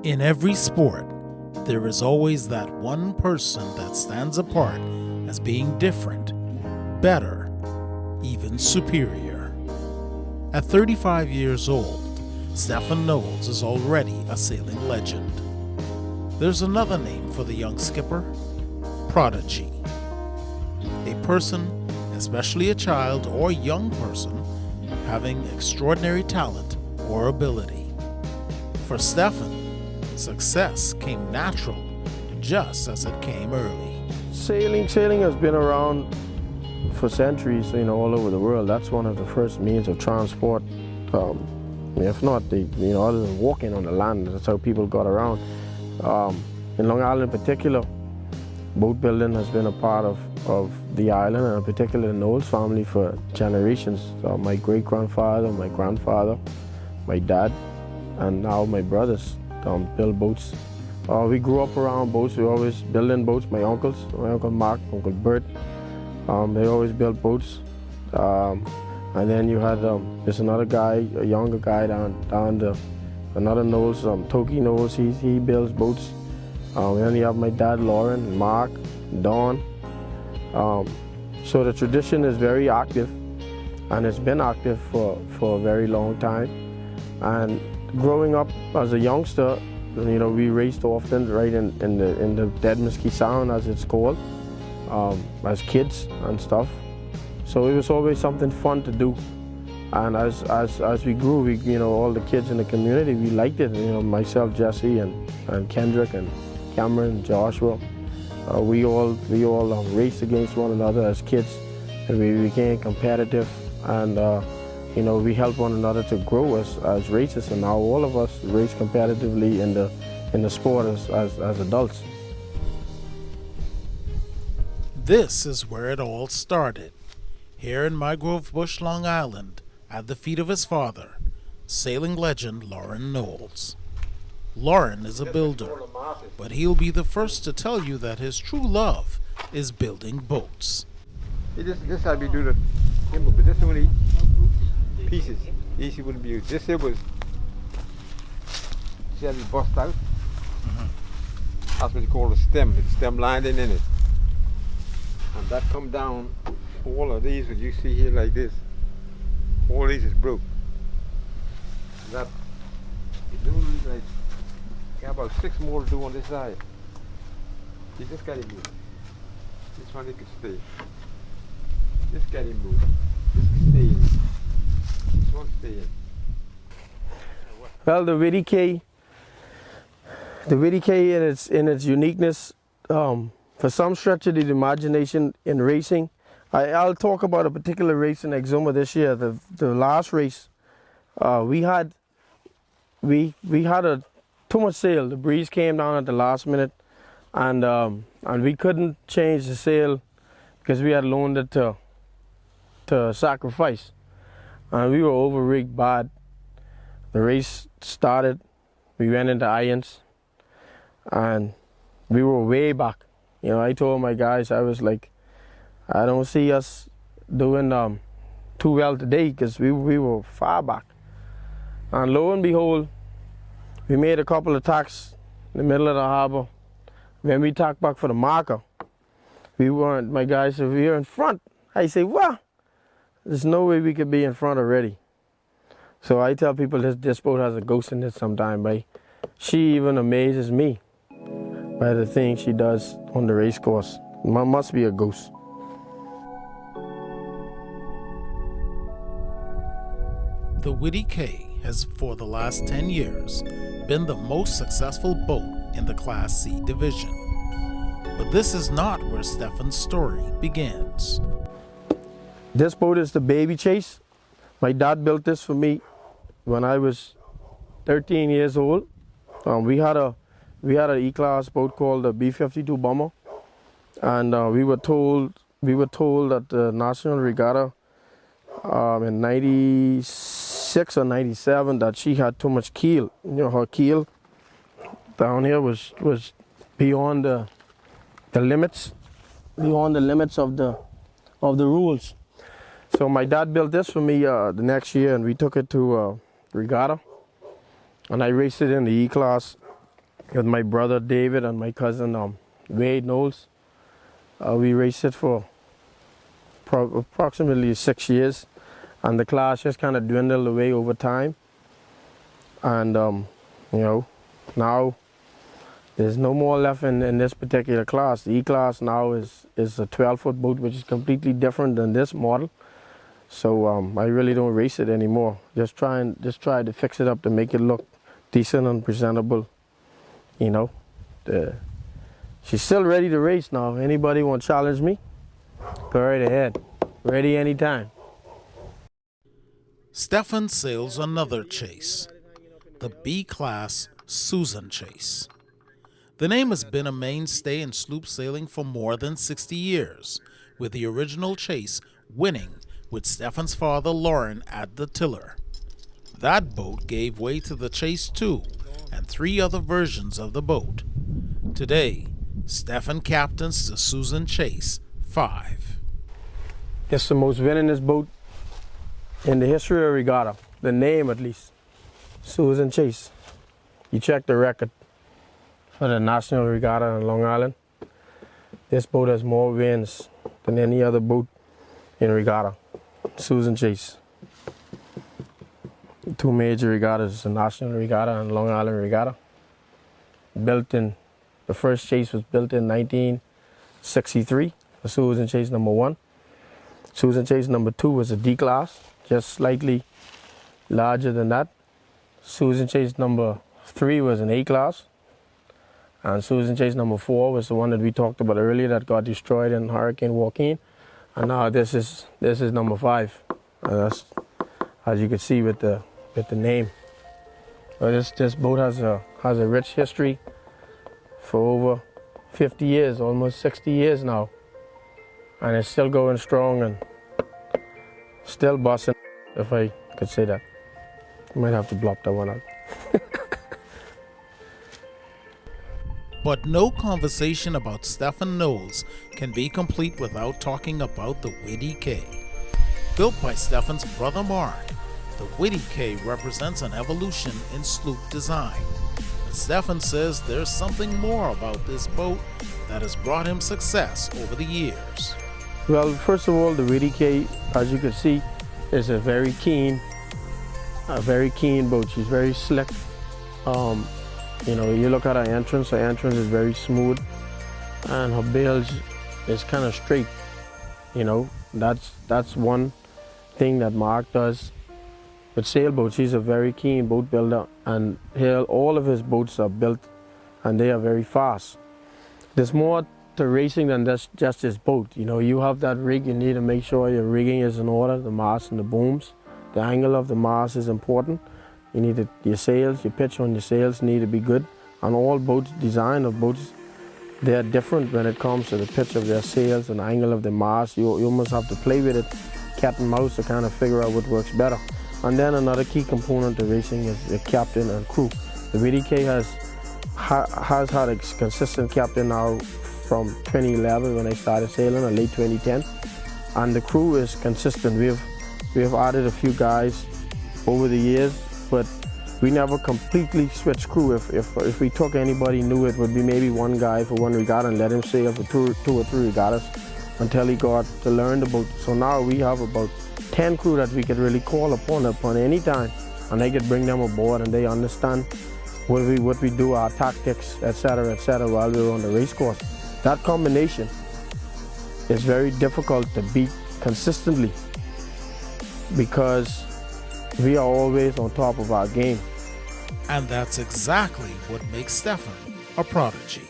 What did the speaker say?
In every sport, there is always that one person that stands apart as being different, better, even superior. At 35 years old, Stefan Knowles is already a sailing legend. There's another name for the young skipper, Prodigy. A person, especially a child or young person, having extraordinary talent or ability. For Stefan, success came natural, just as it came early. Sailing has been around for centuries, all over the world. That's one of the first means of transport. If not, other than walking on the land, that's how people got around. In Long Island in particular, boat building has been a part of the island, and in particular the Knowles family, for generations. My great-grandfather, my grandfather, my dad, and now my brothers build boats. We grew up around boats. We always building boats. My uncles, my Uncle Mark, Uncle Bert, they always built boats. And then you had there's another guy, a younger guy down the another Knowles, Toki Knowles. He builds boats. And then you have my dad, Lauren, Mark, Don. So the tradition is very active, and it's been active for a very long time. And growing up as a youngster, we raced often right in the Dead Mesquite Sound, as it's called, as kids and stuff. So it was always something fun to do. And as we grew, all the kids in the community, we liked it. Myself, Jesse, and Kendrick, and Cameron, Joshua, we all raced against one another as kids, and we became competitive, and we helped one another to grow as racers, and now all of us race competitively in the sport as adults. This is where it all started, here in Mygrove Bush, Long Island, at the feet of his father, sailing legend Lauren Knowles. Lauren is a builder, but he'll be the first to tell you that his true love is building boats. This how we do the timber, but this only pieces. Easy wouldn't be used. This here was, see how we bust out? That's what you call the stem. The stem lined in it. And that come down, all of these, what you see here like this, all these is broke. That, you do like, got about 6 more to do on this side. You just got to move. This one you can stay. This got to move. This can stay in. This one stay in. Well, the Widdy K in its uniqueness, for some stretch of the imagination in racing, I'll talk about a particular race in Exuma this year. The last race, we had too much sail. The breeze came down at the last minute, and we couldn't change the sail because we had loaned it to Sacrifice, and we were over rigged bad. The race started. We went into irons, and we were way back. I told my guys, I was like, I don't see us doing too well today because we were far back. And lo and behold, we made a couple of tacks in the middle of the harbor. When we tacked back for the marker, my guys said, we were in front. I say, what? There's no way we could be in front already. So I tell people this boat has a ghost in it sometime, but she even amazes me by the things she does on the race course. Must be a ghost. The Widdy K has, for the last 10 years, been the most successful boat in the Class C division. But this is not where Stefan's story begins. This boat is the Baby Chase. My dad built this for me when I was 13 years old. We had an E-class boat called the B-52 Bomber, and we were told at the National Regatta in 96 or 97 that she had too much keel. Her keel down here was beyond the limits of the rules. So my dad built this for me the next year, and we took it to regatta, and I raced it in the E-class with my brother David and my cousin Wade Knowles. We raced it for approximately 6 years, and the class just kind of dwindled away over time. And you know, now there's no more left in this particular class. The E-class now is a 12-foot boat, which is completely different than this model. So I really don't race it anymore. Just try to fix it up to make it look decent and presentable. You know, she's still ready to race now. Anybody want to challenge me? Go right ahead. Ready anytime. Stefan sails another chase, the B-class Susan Chase. The name has been a mainstay in sloop sailing for more than 60 years, with the original chase winning with Stefan's father Lauren at the tiller. That boat gave way to the Chase 2 and 3 other versions of the boat. Today, Stefan captains the Susan Chase 5. It's the most winningest boat in the history of regatta, the name at least, Susan Chase. You check the record for the National Regatta on Long Island. This boat has more wins than any other boat in regatta, Susan Chase. 2 major regattas, the National Regatta and Long Island Regatta. The first chase was built in 1963, the Susan Chase number 1. Susan Chase number 2 was a D-class, just slightly larger than that. Susan Chase number 3 was an A-class. And Susan Chase number 4 was the one that we talked about earlier that got destroyed in Hurricane Joaquin. And now this is number 5. And that's, as you can see with the name. But this boat has a rich history for over 50 years, almost 60 years now. And it's still going strong and still busting, if I could say that. I might have to blop that one out. But no conversation about Stefan Knowles can be complete without talking about the Whitty K. Built by Stefan's brother Mark, the Whitty K represents an evolution in sloop design. But Stefan says there's something more about this boat that has brought him success over the years. Well, first of all, the Whitty K, as you can see, is a very keen boat. She's very slick. You know, you look at her entrance is very smooth, and her bilge is kind of straight. You know, that's one thing that Mark does with sailboats. He's a very keen boat builder, and all of his boats are built, and they are very fast. There's more to racing than just this boat. You know, you have that rig, you need to make sure your rigging is in order, the mast and the booms. The angle of the mast is important. You need your sails, your pitch on your sails need to be good. And all boats, design of boats, they are different when it comes to the pitch of their sails and the angle of the mast. You almost have to play with it, cat and mouse, to kind of figure out what works better. And then another key component to racing is the captain and crew. The Whitty K has had a consistent captain now from 2011 when I started sailing, or late 2010. And the crew is consistent. We have added a few guys over the years, but we never completely switched crew. If we took anybody new, it would be maybe one guy for one regatta and let him sail for two or three regattas until he got to learn the boat. So now we have about 10 crew that we could really call upon any time, and they could bring them aboard and they understand what we do, our tactics, etc., while we're on the race course. That combination is very difficult to beat consistently because we are always on top of our game. And that's exactly what makes Stefan a prodigy.